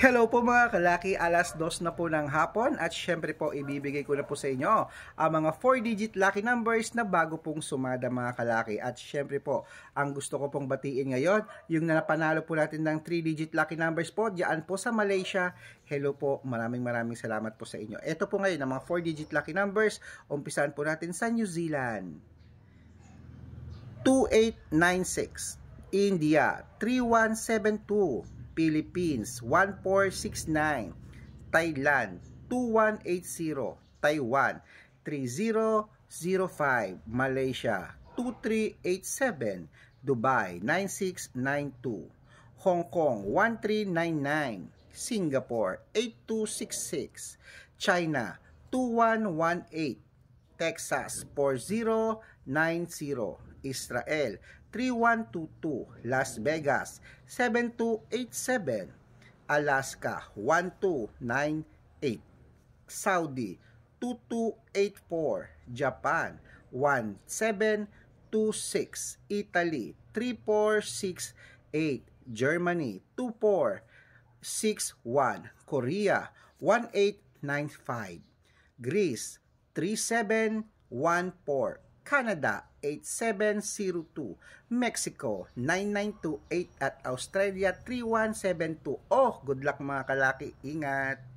Hello po mga kalaki, alas 2 na po ng hapon at syempre po ibibigay ko na po sa inyo ang mga 4-digit lucky numbers na bago pong sumada mga kalaki. At syempre po, ang gusto ko pong batiin ngayon, yung napanalo po natin ng 3-digit lucky numbers po, diyan po sa Malaysia. Hello po, maraming salamat po sa inyo. Ito po ngayon ang mga 4-digit lucky numbers, umpisahan po natin sa New Zealand. 2896, India 3172, Philippines 1469, Thailand 2180, Taiwan 3005, Malaysia 2387, Dubai 9692, Hong Kong 1399, Singapore 8266, China 2118, Texas 4090, Israel 3122, Las Vegas 7287, Alaska 1298, Saudi 2284, Japan 1726, Italy 3468, Germany 2461, Korea 1895, Greece 3714, Canada 8702, Mexico 9928 at Australia 3172. Oh, good luck mga kalaki. Ingat!